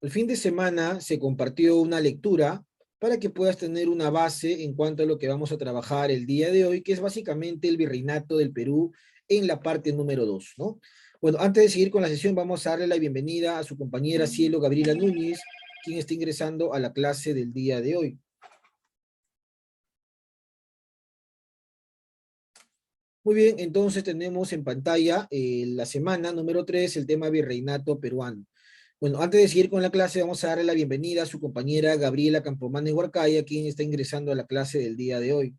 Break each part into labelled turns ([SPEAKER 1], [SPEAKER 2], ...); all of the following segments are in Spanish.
[SPEAKER 1] El fin de semana se compartió una lectura para que puedas tener una base en cuanto a lo que vamos a trabajar el día de hoy, que es básicamente el virreinato del Perú en la parte número 2, ¿no? Bueno, antes de seguir con la sesión, vamos a darle la bienvenida a su compañera Cielo Gabriela Núñez, quien está ingresando a la clase del día de hoy. Muy bien, entonces tenemos en pantalla la semana número 3, el tema virreinato peruano. Bueno, antes de seguir con la clase, vamos a darle la bienvenida a su compañera Gabriela Campomane Huarcaya, quien está ingresando a la clase del día de hoy.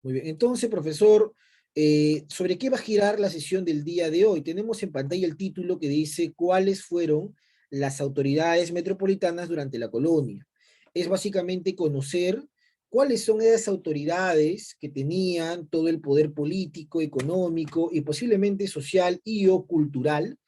[SPEAKER 1] Muy bien, entonces, profesor, ¿sobre qué va a girar la sesión del día de hoy? Tenemos en pantalla el título que dice ¿cuáles fueron las autoridades metropolitanas durante la colonia? Es básicamente conocer cuáles son esas autoridades que tenían todo el poder político, económico y posiblemente social y o cultural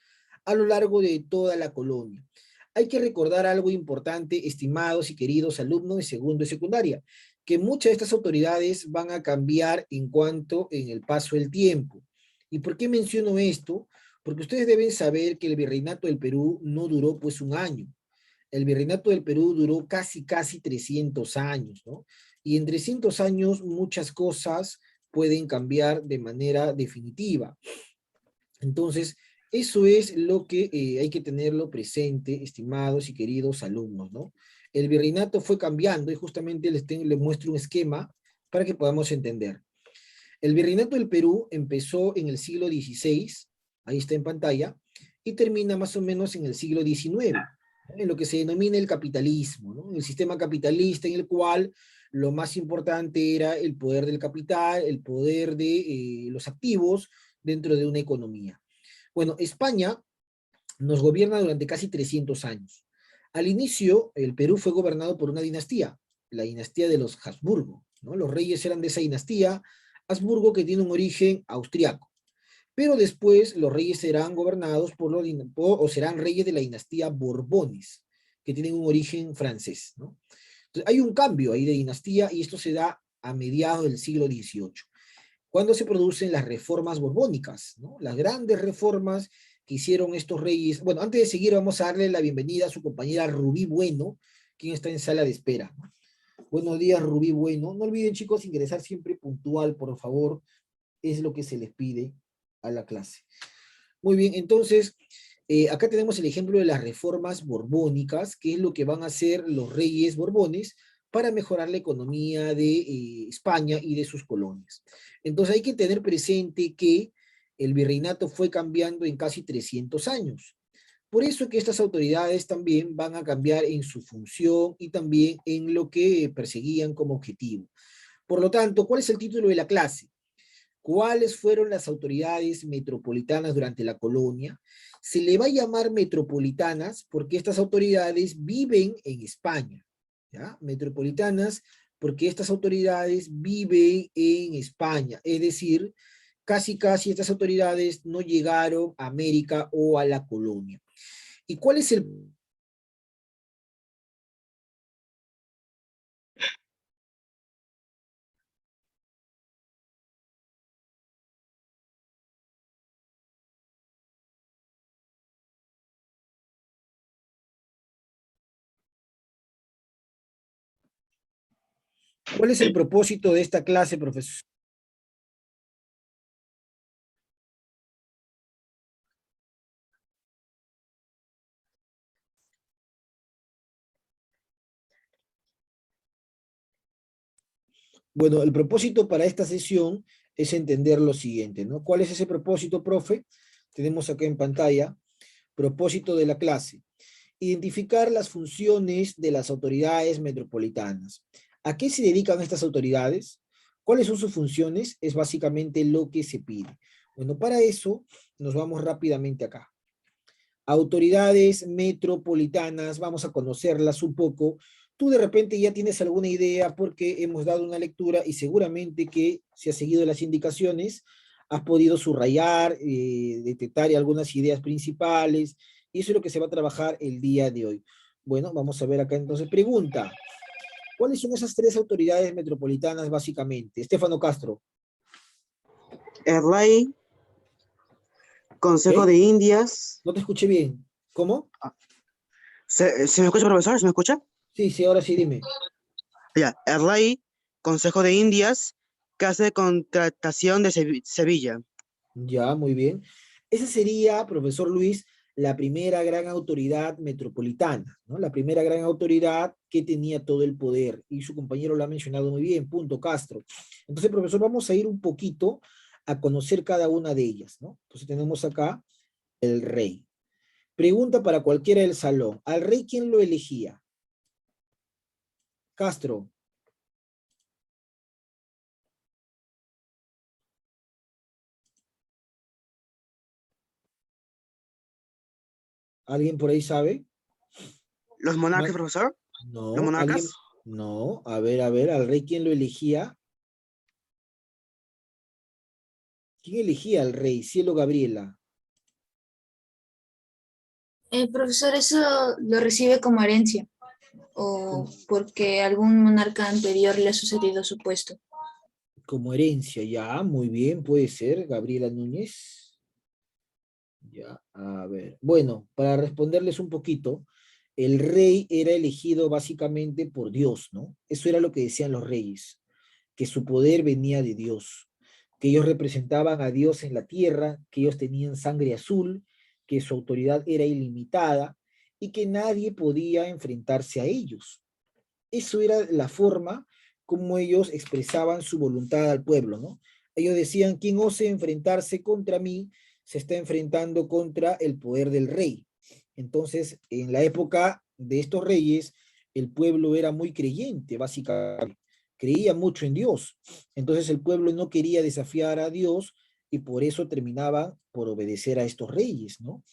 [SPEAKER 1] a lo largo de toda la colonia. Hay que recordar algo importante, estimados y queridos alumnos de segundo y secundaria, que muchas de estas autoridades van a cambiar en el paso del tiempo. ¿Y por qué menciono esto? Porque ustedes deben saber que el virreinato del Perú no duró pues un año. El virreinato del Perú duró casi 300 años, ¿no? Y en 300 años muchas cosas pueden cambiar de manera definitiva. Entonces, eso es lo que hay que tenerlo presente, estimados y queridos alumnos, ¿no? El virreinato fue cambiando y justamente les muestro un esquema para que podamos entender. El virreinato del Perú empezó en el siglo XVI, ahí está en pantalla, y termina más o menos en el siglo XIX, ¿no? En lo que se denomina el capitalismo, ¿no? El sistema capitalista en el cual lo más importante era el poder del capital, el poder de los activos dentro de una economía. Bueno, España nos gobierna durante casi 300 años. Al inicio, el Perú fue gobernado por una dinastía, la dinastía de los Habsburgo, ¿no? Los reyes eran de esa dinastía, Habsburgo, que tiene un origen austriaco. Pero después los reyes serán gobernados o serán reyes de la dinastía Borbones, que tienen un origen francés, ¿no? Entonces, hay un cambio ahí de dinastía y esto se da a mediados del siglo XVIII, cuando se producen las reformas borbónicas, ¿no? Las grandes reformas que hicieron estos reyes. Bueno, antes de seguir, vamos a darle la bienvenida a su compañera Rubí Bueno, quien está en sala de espera. Buenos días, Rubí Bueno. No olviden, chicos, ingresar siempre puntual, por favor. Es lo que se les pide a la clase. Muy bien, entonces, acá tenemos el ejemplo de las reformas borbónicas, que es lo que van a hacer los reyes borbones para mejorar la economía de España y de sus colonias. Entonces hay que tener presente que el virreinato fue cambiando en casi 300 años. Por eso que estas autoridades también van a cambiar en su función y también en lo que perseguían como objetivo. Por lo tanto, ¿cuál es el título de la clase? ¿Cuáles fueron las autoridades metropolitanas durante la colonia? Se le va a llamar metropolitanas porque estas autoridades viven en España, ¿ya? Metropolitanas porque estas autoridades viven en España, es decir, casi estas autoridades no llegaron a América o a la colonia. ¿Y cuál es el propósito de esta clase, profesor? Bueno, el propósito para esta sesión es entender lo siguiente, ¿no? ¿Cuál es ese propósito, profe? Tenemos acá en pantalla, propósito de la clase. Identificar las funciones de las autoridades metropolitanas. ¿A qué se dedican estas autoridades? ¿Cuáles son sus funciones? Es básicamente lo que se pide. Bueno, para eso nos vamos rápidamente acá. Autoridades metropolitanas, vamos a conocerlas un poco. Tú de repente ya tienes alguna idea porque hemos dado una lectura y seguramente que si has seguido las indicaciones, has podido subrayar, detectar algunas ideas principales, y eso es lo que se va a trabajar el día de hoy. Bueno, vamos a ver acá entonces. Pregunta, ¿cuáles son esas tres autoridades metropolitanas básicamente? Estefano Castro.
[SPEAKER 2] El rey, Consejo
[SPEAKER 1] ¿Ok?
[SPEAKER 2] de Indias.
[SPEAKER 1] No te escuché bien. ¿Cómo?
[SPEAKER 2] Ah, ¿se me escucha, profesor? ¿Se me escucha?
[SPEAKER 1] Sí, sí, ahora sí, dime.
[SPEAKER 2] Ya, el rey, Consejo de Indias, Casa de Contratación de Sevilla.
[SPEAKER 1] Ya, muy bien. Esa sería, profesor Luis, la primera gran autoridad metropolitana, ¿no? La primera gran autoridad que tenía todo el poder. Y su compañero lo ha mencionado muy bien, punto Castro. Entonces, profesor, vamos a ir un poquito a conocer cada una de ellas, ¿no? Entonces tenemos acá el rey. Pregunta para cualquiera del salón. ¿Al rey quién lo elegía? Castro. ¿Alguien por ahí sabe?
[SPEAKER 2] ¿Los monarcas,
[SPEAKER 1] Ma-
[SPEAKER 2] profesor? ¿Los
[SPEAKER 1] No, alguien.
[SPEAKER 2] monarcas?
[SPEAKER 1] No, a ver, ¿al rey quién lo elegía? ¿Quién elegía al rey? Cielo Gabriela.
[SPEAKER 3] Profesor, ¿eso lo recibe como herencia o
[SPEAKER 1] Como,
[SPEAKER 3] porque algún monarca anterior le ha sucedido su puesto?
[SPEAKER 1] como herencia, ya, muy bien, puede ser, Gabriela Núñez. Ya, a ver. Bueno, para responderles un poquito, el rey era elegido básicamente por Dios, ¿no? Eso era lo que decían los reyes, que su poder venía de Dios, que ellos representaban a Dios en la tierra, que ellos tenían sangre azul, que su autoridad era ilimitada y que nadie podía enfrentarse a ellos. Eso era la forma como ellos expresaban su voluntad al pueblo, ¿no? Ellos decían, quien ose enfrentarse contra mí, se está enfrentando contra el poder del rey. Entonces, en la época de estos reyes, el pueblo era muy creyente, básicamente, creía mucho en Dios. Entonces el pueblo no quería desafiar a Dios y por eso terminaba por obedecer a estos reyes, ¿no?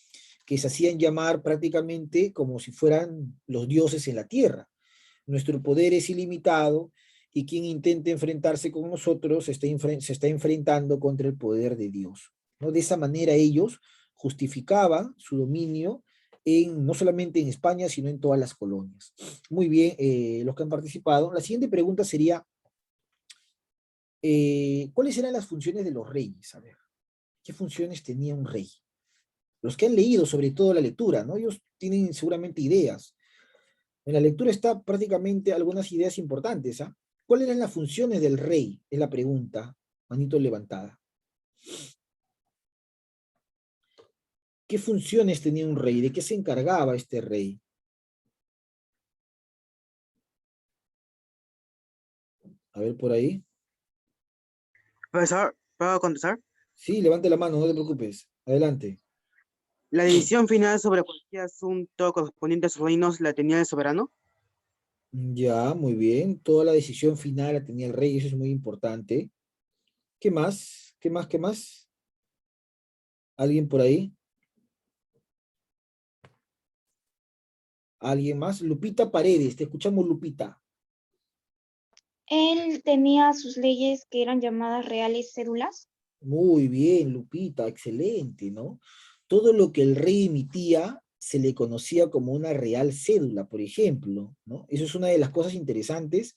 [SPEAKER 1] Que se hacían llamar prácticamente como si fueran los dioses en la tierra. Nuestro poder es ilimitado y quien intente enfrentarse con nosotros se está enfrentando contra el poder de Dios, ¿no? De esa manera ellos justificaban su dominio no solamente en España, sino en todas las colonias. Muy bien, los que han participado. La siguiente pregunta sería, ¿cuáles eran las funciones de los reyes? A ver, ¿qué funciones tenía un rey? Los que han leído sobre todo la lectura, ¿no? Ellos tienen seguramente ideas. En la lectura está prácticamente algunas ideas importantes, ¿ah? ¿Cuáles eran las funciones del rey? Es la pregunta, manito levantada. ¿Qué funciones tenía un rey? ¿De qué se encargaba este rey? A ver por ahí.
[SPEAKER 2] Profesor, ¿puedo contestar?
[SPEAKER 1] Sí, levante la mano, no te preocupes. Adelante.
[SPEAKER 2] La decisión final sobre cualquier asunto correspondiente a sus reinos la tenía el soberano.
[SPEAKER 1] Ya, muy bien. Toda la decisión final la tenía el rey, eso es muy importante. ¿Qué más? ¿Qué más? ¿Qué más? ¿Alguien por ahí? ¿Alguien más? Lupita Paredes, te escuchamos, Lupita.
[SPEAKER 4] Él tenía sus leyes que eran llamadas reales cédulas.
[SPEAKER 1] Muy bien, Lupita, excelente, ¿no? Todo lo que el rey emitía se le conocía como una real cédula, por ejemplo, ¿no? Eso es una de las cosas interesantes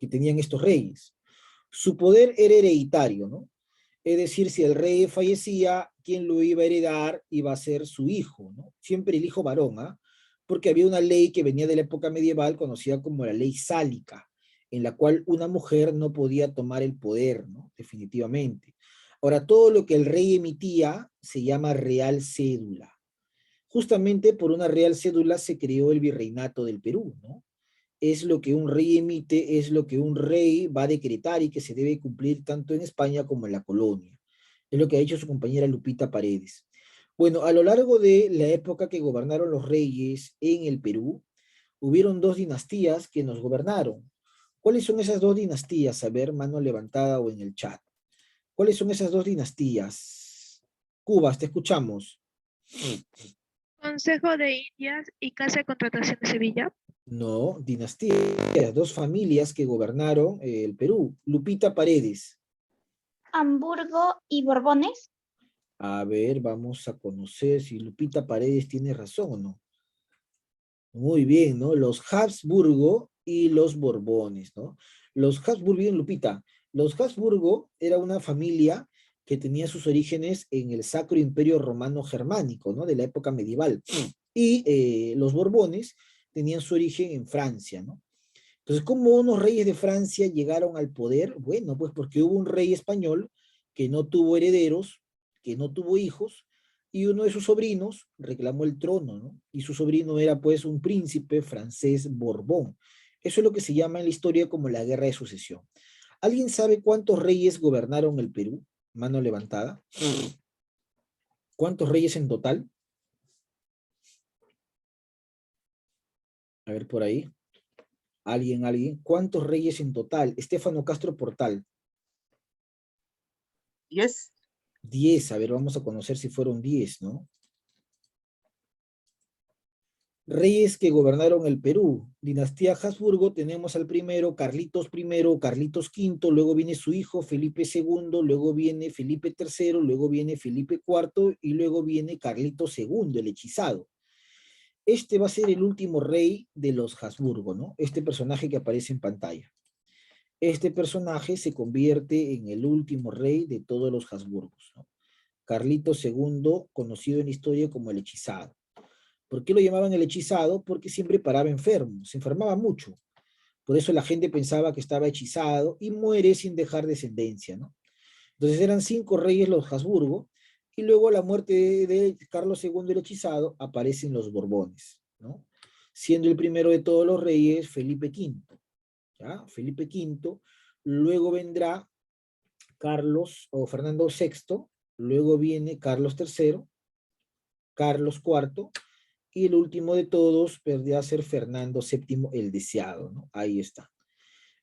[SPEAKER 1] que tenían estos reyes. Su poder era hereditario, ¿no? Es decir, si el rey fallecía, quien lo iba a heredar iba a ser su hijo, ¿no? Siempre el hijo varón, ¿ah? Porque había una ley que venía de la época medieval conocida como la ley sálica, en la cual una mujer no podía tomar el poder, ¿no? Definitivamente. Ahora, todo lo que el rey emitía se llama real cédula. Justamente por una real cédula se creó el virreinato del Perú, ¿no? Es lo que un rey emite, es lo que un rey va a decretar y que se debe cumplir tanto en España como en la colonia. Es lo que ha dicho su compañera Lupita Paredes. Bueno, a lo largo de la época que gobernaron los reyes en el Perú, hubieron dos dinastías que nos gobernaron. ¿Cuáles son esas dos dinastías? A ver, mano levantada o en el chat. ¿Cuáles son esas dos dinastías? Cubas, te escuchamos.
[SPEAKER 5] Consejo de Indias y Casa de Contratación de Sevilla.
[SPEAKER 1] No, dinastías, dos familias que gobernaron el Perú. Lupita Paredes.
[SPEAKER 4] Hamburgo y Borbones.
[SPEAKER 1] A ver, vamos a conocer si Lupita Paredes tiene razón o no. Muy bien, ¿no? Los Habsburgo y los Borbones, ¿no? Los Habsburgo, bien, Lupita, los Habsburgo era una familia que tenía sus orígenes en el Sacro Imperio Romano Germánico, ¿no? De la época medieval. Y los Borbones tenían su origen en Francia, ¿no? Entonces, ¿cómo unos reyes de Francia llegaron al poder? Bueno, pues porque hubo un rey español que no tuvo herederos, que no tuvo hijos, y uno de sus sobrinos reclamó el trono, ¿no? Y su sobrino era pues un príncipe francés Borbón. Eso es lo que se llama en la historia como la Guerra de Sucesión. ¿Alguien sabe cuántos reyes gobernaron el Perú? Mano levantada. ¿Cuántos reyes en total? A ver por ahí. ¿Alguien? ¿Cuántos reyes en total? Estefano Castro Portal.
[SPEAKER 2] 10.
[SPEAKER 1] 10. A ver, vamos a conocer si fueron 10, ¿no? Reyes que gobernaron el Perú. Dinastía Habsburgo, tenemos al primero, Carlitos I, Carlitos V, luego viene su hijo Felipe II, luego viene Felipe III, luego viene Felipe IV y luego viene Carlitos II, el hechizado. Este va a ser el último rey de los Habsburgo, ¿no? Este personaje que aparece en pantalla. Este personaje se convierte en el último rey de todos los Habsburgos, ¿no? Carlitos II, conocido en la historia como el hechizado. ¿Por qué lo llamaban el hechizado? Porque siempre paraba enfermo, se enfermaba mucho. Por eso la gente pensaba que estaba hechizado y muere sin dejar descendencia, ¿no? Entonces eran 5 reyes los Habsburgo, y luego a la muerte de Carlos II el hechizado aparecen los Borbones, ¿no? Siendo el primero de todos los reyes Felipe V, ¿ya? Felipe V, luego vendrá Carlos o Fernando VI, luego viene Carlos III, Carlos IV, y el último de todos vendría a ser Fernando VII el Deseado, ¿no? Ahí está.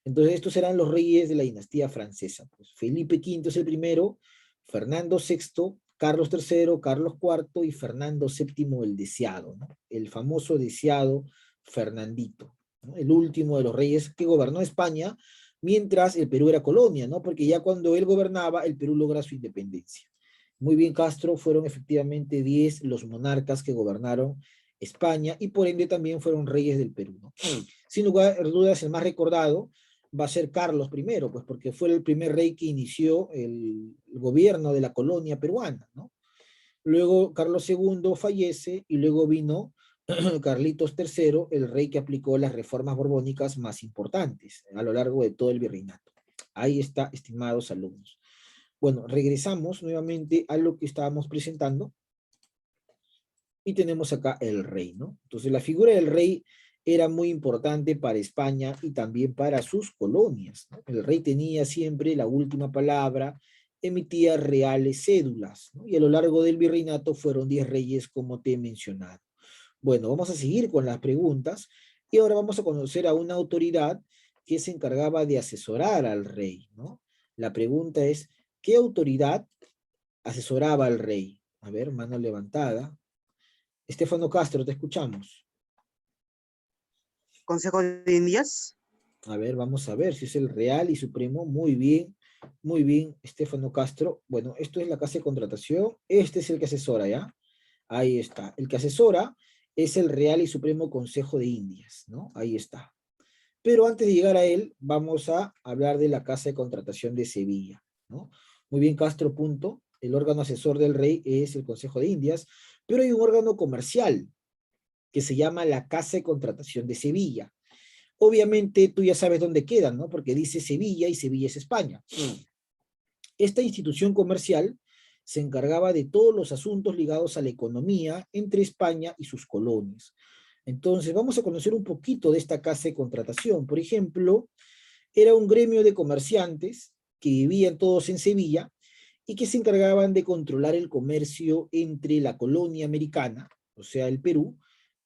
[SPEAKER 1] Entonces estos serán los reyes de la dinastía francesa. Pues Felipe V es el primero, Fernando VI, Carlos III, Carlos IV y Fernando VII el Deseado, ¿no? El famoso deseado Fernandito, ¿no? El último de los reyes que gobernó España mientras el Perú era colonia, ¿no? Porque ya cuando él gobernaba, el Perú logra su independencia. Muy bien, Castro, fueron efectivamente 10 los monarcas que gobernaron España y por ende también fueron reyes del Perú, ¿no? Sin lugar a dudas, el más recordado va a ser Carlos I, pues porque fue el primer rey que inició el gobierno de la colonia peruana, ¿no? Luego Carlos II fallece y luego vino Carlitos III, el rey que aplicó las reformas borbónicas más importantes a lo largo de todo el virreinato. Ahí está, estimados alumnos. Bueno, regresamos nuevamente a lo que estábamos presentando y tenemos acá el rey, ¿no? Entonces la figura del rey era muy importante para España y también para sus colonias, ¿no? El rey tenía siempre la última palabra, emitía reales cédulas, ¿no? Y a lo largo del virreinato fueron 10 reyes como te he mencionado. Bueno, vamos a seguir con las preguntas y ahora vamos a conocer a una autoridad que se encargaba de asesorar al rey, ¿no? La pregunta es, ¿qué autoridad asesoraba al rey? A ver, mano levantada. Estefano Castro, te escuchamos.
[SPEAKER 2] Consejo de Indias.
[SPEAKER 1] A ver, vamos a ver si es el Real y Supremo. Muy bien, Estefano Castro. Bueno, esto es la casa de contratación. Este es el que asesora, ¿ya? Ahí está. El que asesora es el Real y Supremo Consejo de Indias, ¿no? Ahí está. Pero antes de llegar a él, vamos a hablar de la casa de contratación de Sevilla, ¿no? Muy bien, Castro, punto. El órgano asesor del rey es el Consejo de Indias, pero hay un órgano comercial que se llama la Casa de Contratación de Sevilla. Obviamente tú ya sabes dónde quedan, ¿no? Porque dice Sevilla y Sevilla es España. Esta institución comercial se encargaba de todos los asuntos ligados a la economía entre España y sus colonias. Entonces, vamos a conocer un poquito de esta casa de contratación. Por ejemplo, era un gremio de comerciantes que vivían todos en Sevilla y que se encargaban de controlar el comercio entre la colonia americana, o sea, el Perú,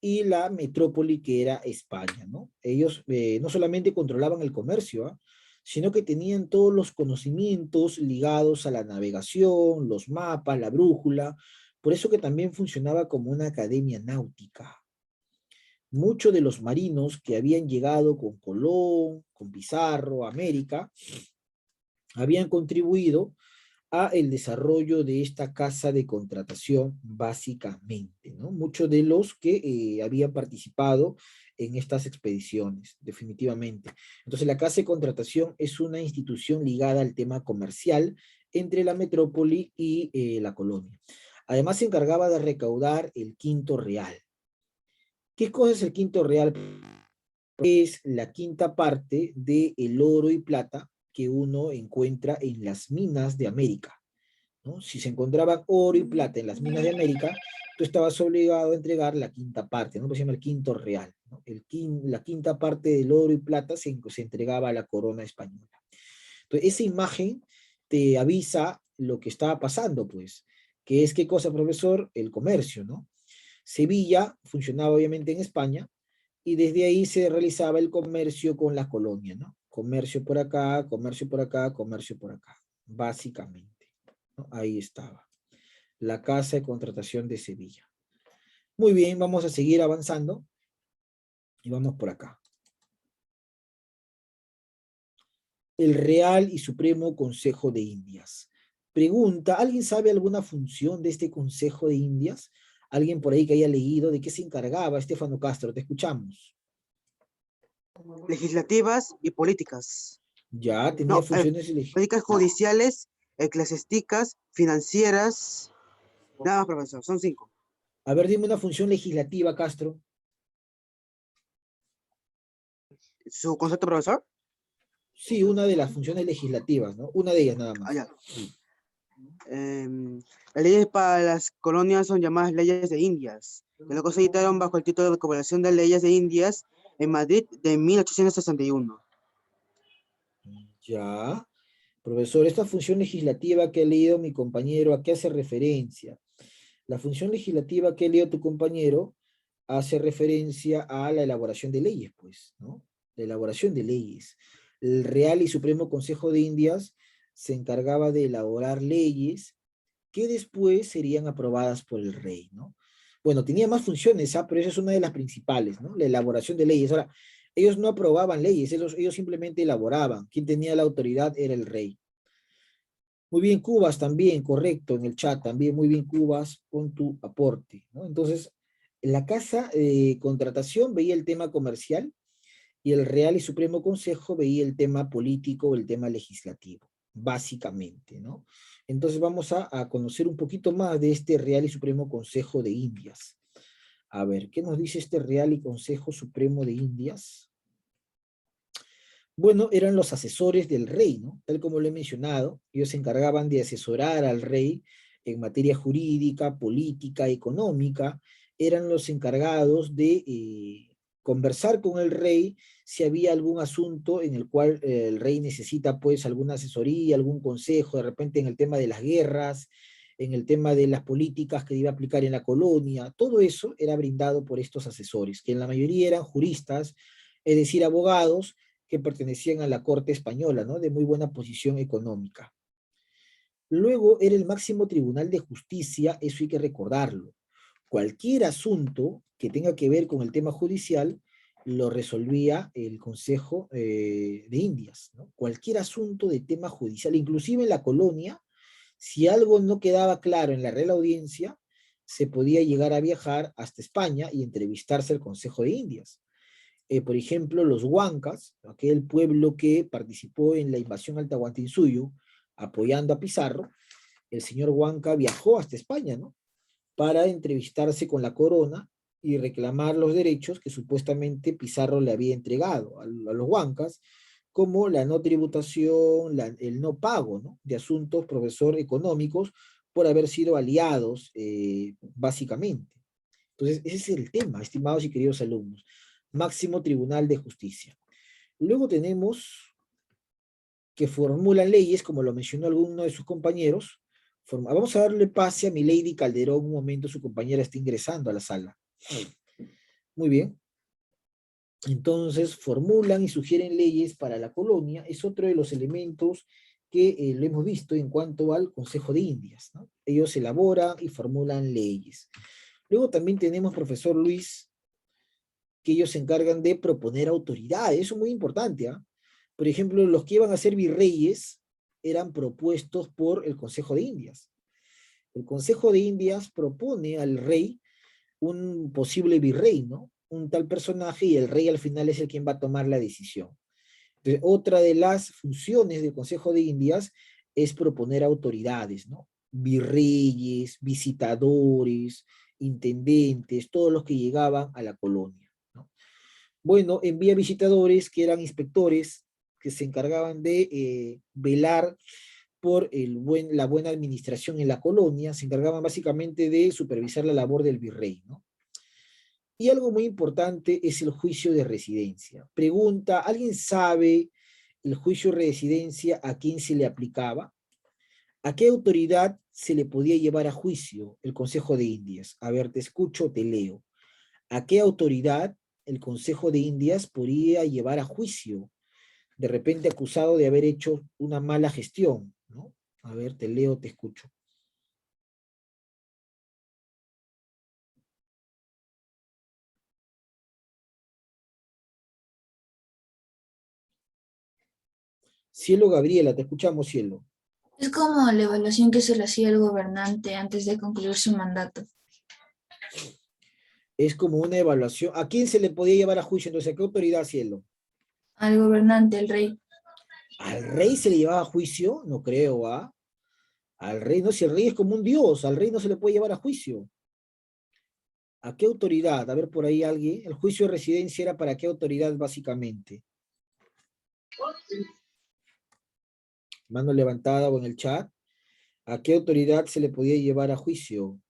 [SPEAKER 1] y la metrópoli que era España, ¿no? Ellos no solamente controlaban el comercio, ¿eh? Sino que tenían todos los conocimientos ligados a la navegación, los mapas, la brújula, por eso que también funcionaba como una academia náutica. Muchos de los marinos que habían llegado con Colón, con Pizarro, a América, habían contribuido a el desarrollo de esta casa de contratación básicamente, ¿no? Muchos de los que habían participado en estas expediciones, definitivamente. Entonces la casa de contratación es una institución ligada al tema comercial entre la metrópoli y la colonia. Además se encargaba de recaudar el quinto real. ¿Qué cosa es el quinto real? Es la quinta parte del oro y plata que uno encuentra en las minas de América, ¿no? Si se encontraban oro y plata en las minas de América, tú estabas obligado a entregar la quinta parte, ¿no? Pues se llama el quinto real, ¿no? La quinta parte del oro y plata se entregaba a la corona española. Entonces, esa imagen te avisa lo que estaba pasando, pues, que es, ¿qué cosa, profesor? El comercio, ¿no? Sevilla funcionaba obviamente en España, y desde ahí se realizaba el comercio con la colonia, ¿no? Comercio por acá, comercio por acá, comercio por acá, básicamente, ¿no? Ahí estaba, la Casa de Contratación de Sevilla. Muy bien, vamos a seguir avanzando, y vamos por acá. El Real y Supremo Consejo de Indias. Pregunta, ¿alguien sabe alguna función de este Consejo de Indias? ¿Alguien por ahí que haya leído de qué se encargaba Estefano Castro? Te escuchamos.
[SPEAKER 2] Legislativas y políticas.
[SPEAKER 1] Ya, tenía
[SPEAKER 2] No,
[SPEAKER 1] funciones
[SPEAKER 2] políticas judiciales, eclesiásticas, financieras. Nada más, profesor, son 5.
[SPEAKER 1] A ver, dime una función legislativa, Castro.
[SPEAKER 2] ¿Su concepto, profesor?
[SPEAKER 1] Sí, una de las funciones legislativas, ¿no? Una de ellas nada más.
[SPEAKER 2] Ya. Las leyes para las colonias son llamadas leyes de Indias, que luego se editaron bajo el título de Recopilación de Leyes de Indias en Madrid de 1861.
[SPEAKER 1] Ya. Profesor, esta función legislativa que ha leído mi compañero, ¿a qué hace referencia? La función legislativa que ha leído tu compañero hace referencia a la elaboración de leyes, pues, ¿no? La elaboración de leyes. El Real y Supremo Consejo de Indias se encargaba de elaborar leyes que después serían aprobadas por el rey, ¿no? Bueno, tenía más funciones, pero esa es una de las principales, ¿no? La elaboración de leyes. Ahora, ellos no aprobaban leyes, ellos simplemente elaboraban. Quien tenía la autoridad era el rey. Muy bien, Cubas también, correcto, en el chat también, muy bien, Cubas, con tu aporte, ¿no? Entonces, la Casa de Contratación veía el tema comercial y el Real y Supremo Consejo veía el tema político o el tema legislativo, básicamente, ¿no? Entonces vamos a conocer un poquito más de este Real y Supremo Consejo de Indias. A ver, ¿qué nos dice este Real y Consejo Supremo de Indias? Bueno, eran los asesores del rey, ¿no? Tal como lo he mencionado, ellos se encargaban de asesorar al rey en materia jurídica, política, económica, eran los encargados de conversar con el rey si había algún asunto en el cual el rey necesita pues alguna asesoría, algún consejo, de repente en el tema de las guerras, en el tema de las políticas que iba a aplicar en la colonia, todo eso era brindado por estos asesores, que en la mayoría eran juristas, es decir, abogados, que pertenecían a la corte española, ¿no? De muy buena posición económica. Luego era el máximo tribunal de justicia, eso hay que recordarlo. Cualquier asunto que tenga que ver con el tema judicial lo resolvía el Consejo de Indias, ¿no? Cualquier asunto de tema judicial, inclusive en la colonia, si algo no quedaba claro en la Real Audiencia, se podía llegar a viajar hasta España y entrevistarse al Consejo de Indias. Por ejemplo, los Huancas, aquel pueblo que participó en la invasión al Tahuantinsuyo, apoyando a Pizarro, el señor Huanca viajó hasta España, ¿no? Para entrevistarse con la corona y reclamar los derechos que supuestamente Pizarro le había entregado a los Huancas, como la no tributación, el no pago, ¿no? De asuntos, profesor, económicos, por haber sido aliados, básicamente. Entonces, ese es el tema, estimados y queridos alumnos. Máximo Tribunal de Justicia. Luego tenemos que formulan leyes, como lo mencionó alguno de sus compañeros. Vamos a darle pase a Milady Calderón un momento, su compañera está ingresando a la sala. Muy bien. Entonces, formulan y sugieren leyes para la colonia, es otro de los elementos que lo hemos visto en cuanto al Consejo de Indias, ¿no? Ellos elaboran y formulan leyes. Luego también tenemos, profesor Luis, que ellos se encargan de proponer autoridades, eso es muy importante, ¿ah? Por ejemplo, los que iban a ser virreyes eran propuestos por el Consejo de Indias. El Consejo de Indias propone al rey un posible virrey, ¿no? Un tal personaje y el rey al final es el quien va a tomar la decisión. Entonces, otra de las funciones del Consejo de Indias es proponer autoridades, ¿no? Virreyes, visitadores, intendentes, todos los que llegaban a la colonia, ¿no? Bueno, envía visitadores que eran inspectores que se encargaban de velar por la buena administración en la colonia, se encargaban básicamente de supervisar la labor del virrey, ¿no? Y algo muy importante es el juicio de residencia. Pregunta, ¿alguien sabe el juicio de residencia a quién se le aplicaba? ¿A qué autoridad se le podía llevar a juicio el Consejo de Indias? A ver, te escucho, te leo. ¿A qué autoridad el Consejo de Indias podía llevar a juicio? De repente acusado de haber hecho una mala gestión, ¿no? A ver, te leo, te escucho. Cielo Gabriela, te escuchamos, Cielo.
[SPEAKER 3] Es como la evaluación que se le hacía al gobernante antes de concluir su mandato.
[SPEAKER 1] Es como una evaluación. ¿A quién se le podía llevar a juicio? Entonces, ¿a qué autoridad, Cielo?
[SPEAKER 3] Al gobernante, el rey.
[SPEAKER 1] ¿Al rey se le llevaba a juicio? No creo, ¿ah? Al rey, no, si el rey es como un dios, al rey no se le puede llevar a juicio. ¿A qué autoridad? A ver por ahí alguien. El juicio de residencia era para qué autoridad, básicamente. Mano levantada o en el chat. ¿A qué autoridad se le podía llevar a juicio?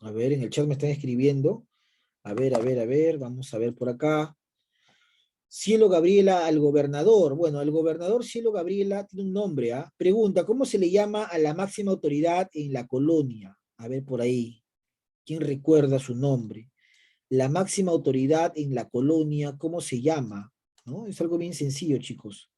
[SPEAKER 1] A ver, en el chat me están escribiendo. A ver, a ver, vamos a ver por acá. Cielo Gabriela al gobernador. Bueno, el gobernador Cielo Gabriela tiene un nombre, ¿ah? Pregunta, ¿cómo se le llama a la máxima autoridad en la colonia? A ver por ahí. ¿Quién recuerda su nombre? La máxima autoridad en la colonia, ¿cómo se llama? ¿No? Es algo bien sencillo, chicos.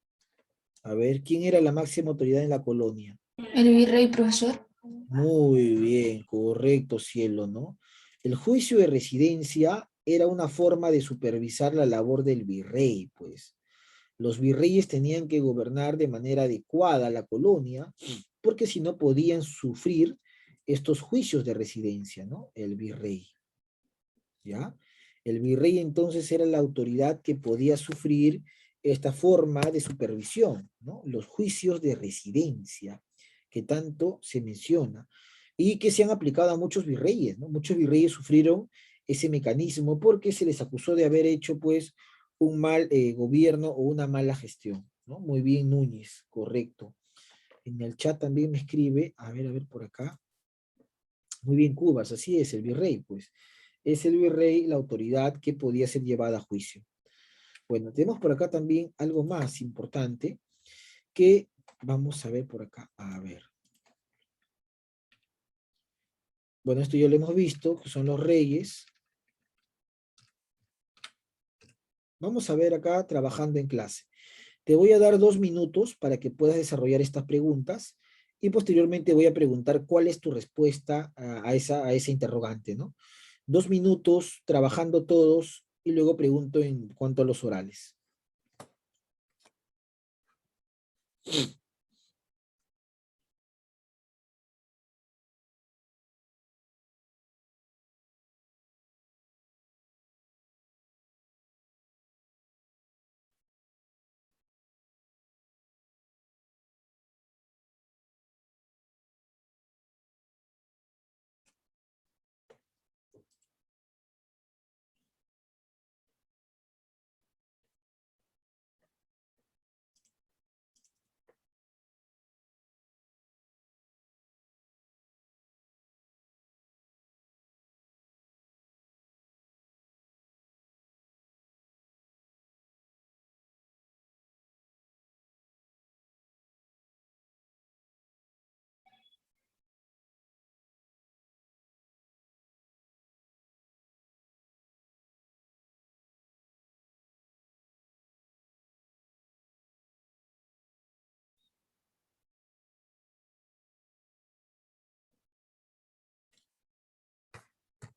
[SPEAKER 1] A ver, ¿quién era la máxima autoridad en la colonia?
[SPEAKER 3] El virrey, profesor.
[SPEAKER 1] Muy bien, correcto, cielo, ¿no? El juicio de residencia era una forma de supervisar la labor del virrey, pues. Los virreyes tenían que gobernar de manera adecuada la colonia, porque si no podían sufrir estos juicios de residencia, ¿no? El virrey, ¿ya? El virrey entonces era la autoridad que podía sufrir esta forma de supervisión, ¿no? Los juicios de residencia, que tanto se menciona, y que se han aplicado a muchos virreyes, ¿no? Muchos virreyes sufrieron ese mecanismo porque se les acusó de haber hecho, pues, un mal gobierno o una mala gestión, ¿no? Muy bien, Núñez, correcto. En el chat también me escribe, a ver por acá. Muy bien, Cubas, así es, el virrey, pues. Es el virrey la autoridad que podía ser llevada a juicio. Bueno, tenemos por acá también algo más importante que vamos a ver por acá. A ver. Bueno, esto ya lo hemos visto, que son los reyes. Vamos a ver acá trabajando en clase. Te voy a dar 2 minutos para que puedas desarrollar estas preguntas y posteriormente voy a preguntar cuál es tu respuesta a esa interrogante, ¿no? 2 minutos trabajando todos y luego pregunto en cuanto a los orales.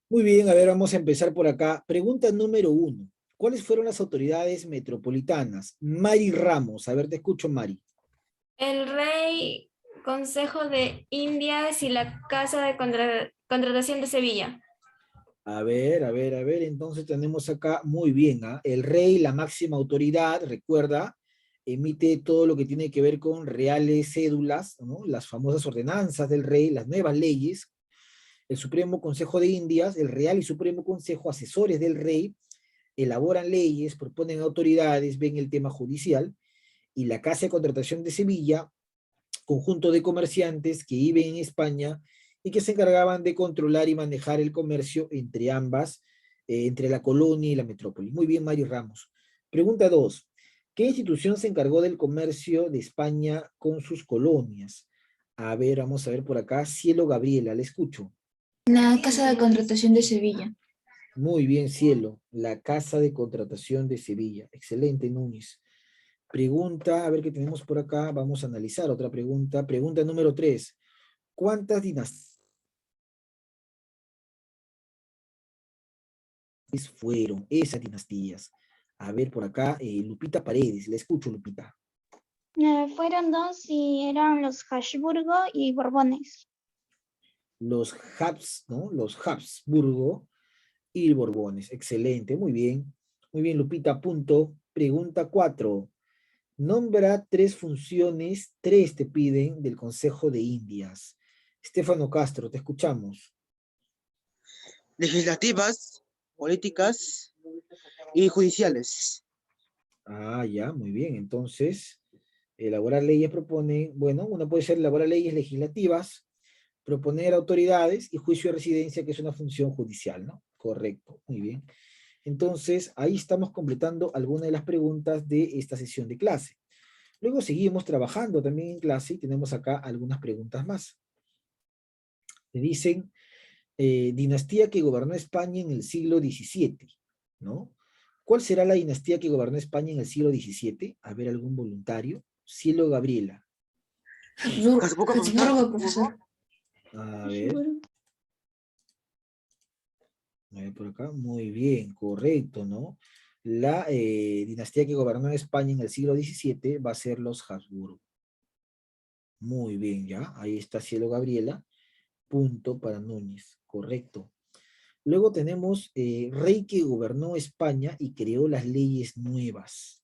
[SPEAKER 1] Muy bien, a ver, vamos a empezar por acá. Pregunta número 1. ¿Cuáles fueron las autoridades metropolitanas? Mari Ramos, a ver, te escucho, Mari.
[SPEAKER 6] El rey, Consejo de Indias y la Casa de Contratación de Sevilla.
[SPEAKER 1] A ver, a ver, a ver, entonces tenemos acá, muy bien, ¿ah? El rey, la máxima autoridad, recuerda, emite todo lo que tiene que ver con reales cédulas, ¿no? Las famosas ordenanzas del rey, las nuevas leyes. El Supremo Consejo de Indias, el Real y Supremo Consejo, asesores del rey, elaboran leyes, proponen autoridades, ven el tema judicial, y la Casa de Contratación de Sevilla, conjunto de comerciantes que viven en España y que se encargaban de controlar y manejar el comercio entre ambas, entre la colonia y la metrópoli. Muy bien, Mario Ramos. Pregunta 2. ¿Qué institución se encargó del comercio de España con sus colonias? A ver, vamos a ver por acá. Cielo Gabriela, le escucho.
[SPEAKER 3] La Casa de Contratación de Sevilla.
[SPEAKER 1] Muy bien, Cielo. La Casa de Contratación de Sevilla. Excelente, Núñez. Pregunta, a ver qué tenemos por acá. Vamos a analizar otra pregunta. Pregunta número 3. ¿Cuántas dinastías fueron esas dinastías? A ver, por acá, Lupita Paredes. Le escucho, Lupita.
[SPEAKER 4] Fueron dos y eran los Habsburgo y Borbones.
[SPEAKER 1] Los ¿no? Los Habsburgo y Borbones. Excelente, muy bien. Muy bien, Lupita, punto. Pregunta 4. Nombra 3 funciones, 3 te piden, del Consejo de Indias. Estefano Castro, te escuchamos.
[SPEAKER 2] Legislativas, políticas y judiciales.
[SPEAKER 1] Ah, ya, muy bien. Entonces, elaborar leyes propone, bueno, una puede ser elaborar leyes legislativas, proponer autoridades y juicio de residencia, que es una función judicial, ¿no? Correcto, muy bien. Entonces, ahí estamos completando algunas de las preguntas de esta sesión de clase. Luego seguimos trabajando también en clase y tenemos acá algunas preguntas más. Me dicen, dinastía que gobernó España en el siglo XVII, ¿no? ¿Cuál será la dinastía que gobernó España en el siglo XVII? A ver, algún voluntario. Cielo Gabriela.
[SPEAKER 3] Habsburgo, profesor.
[SPEAKER 1] A ver, por acá. Muy bien, correcto, ¿no? La dinastía que gobernó España en el siglo XVII va a ser los Habsburgo. Muy bien, ya. Ahí está Cielo Gabriela. Punto para Núñez. Correcto. Luego tenemos rey que gobernó España y creó las leyes nuevas.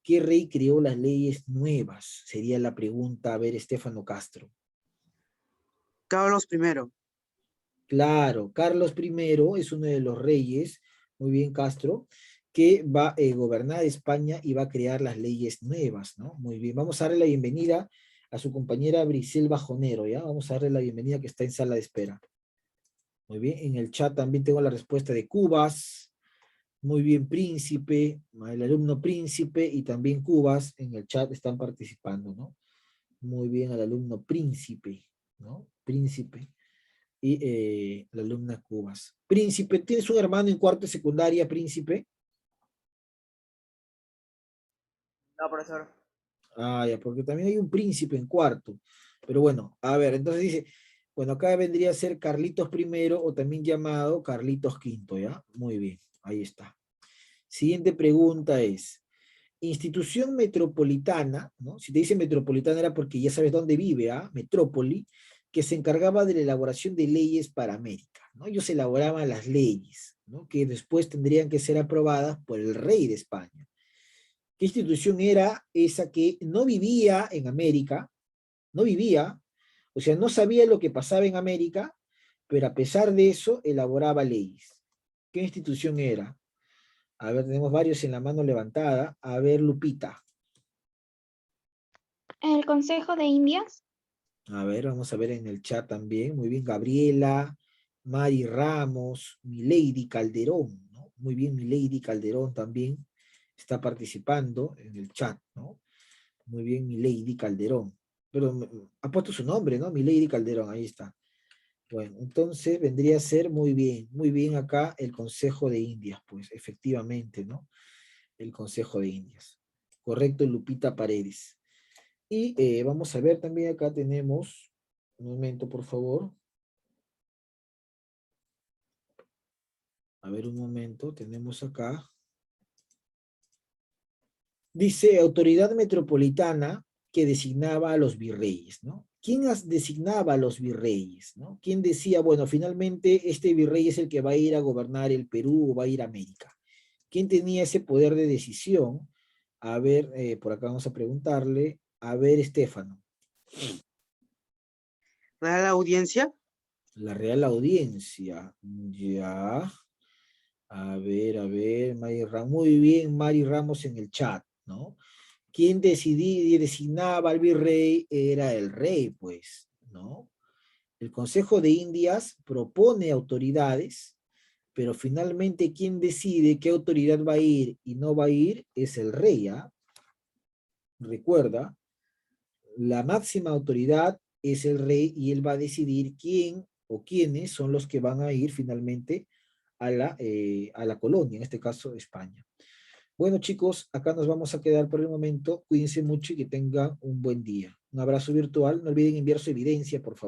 [SPEAKER 1] ¿Qué rey creó las leyes nuevas? Sería la pregunta. A ver, Estefano Castro.
[SPEAKER 2] Carlos I.
[SPEAKER 1] Claro, Carlos I es uno de los reyes, muy bien, Castro, que va a gobernar España y va a crear las leyes nuevas, ¿no? Muy bien, vamos a darle la bienvenida a su compañera Brisel Bajonero, ¿ya? Vamos a darle la bienvenida, que está en sala de espera. Muy bien, en el chat también tengo la respuesta de Cubas. Muy bien, Príncipe, el alumno Príncipe y también Cubas en el chat están participando, ¿no? Muy bien, al alumno Príncipe, ¿no? Príncipe. Y la alumna Cubas. Príncipe, ¿tienes un hermano en cuarto de secundaria, Príncipe?
[SPEAKER 2] No, profesor.
[SPEAKER 1] Ah, ya, porque también hay un príncipe en cuarto. Pero bueno, a ver, entonces dice, bueno, acá vendría a ser Carlitos I o también llamado Carlitos V, ¿ya? Muy bien, ahí está. Siguiente pregunta es, institución metropolitana, ¿no? Si te dice metropolitana era porque ya sabes dónde vive, ¿ah? Metrópoli, que se encargaba de la elaboración de leyes para América, ¿no? Ellos elaboraban las leyes, ¿no? Que después tendrían que ser aprobadas por el rey de España. ¿Qué institución era esa que no vivía en América? No vivía, o sea, no sabía lo que pasaba en América, pero a pesar de eso elaboraba leyes. ¿Qué institución era? A ver, tenemos varios en la mano levantada. A ver, Lupita.
[SPEAKER 4] El Consejo de Indias.
[SPEAKER 1] A ver, vamos a ver en el chat también. Muy bien, Gabriela, Mari Ramos, Milady Calderón, ¿no? Muy bien, Milady Calderón también está participando en el chat, ¿no? Muy bien, Milady Calderón. Pero ha puesto su nombre, ¿no? Milady Calderón, ahí está. Bueno, entonces vendría a ser muy bien acá el Consejo de Indias, pues, efectivamente, ¿no? El Consejo de Indias. Correcto, Lupita Paredes. Y vamos a ver también acá tenemos, un momento por favor. A ver un momento, tenemos acá. Dice autoridad metropolitana que designaba a los virreyes, ¿no? ¿Quién designaba a los virreyes, ¿no? ¿Quién decía, bueno, finalmente este virrey es el que va a ir a gobernar el Perú o va a ir a América? ¿Quién tenía ese poder de decisión? A ver, por acá vamos a preguntarle. A ver, Estefano.
[SPEAKER 2] Real Audiencia.
[SPEAKER 1] La Real Audiencia. Ya. A ver, Mari Ramos. Muy bien, Mari Ramos en el chat, ¿no? Quien decidía y designaba al virrey era el rey, pues, ¿no? El Consejo de Indias propone autoridades, pero finalmente quien decide qué autoridad va a ir y no va a ir es el rey, ¿ah? Recuerda, la máxima autoridad es el rey y él va a decidir quién o quiénes son los que van a ir finalmente a la colonia, en este caso España. Bueno, chicos, acá nos vamos a quedar por el momento. Cuídense mucho y que tengan un buen día. Un abrazo virtual. No olviden enviar su evidencia, por favor.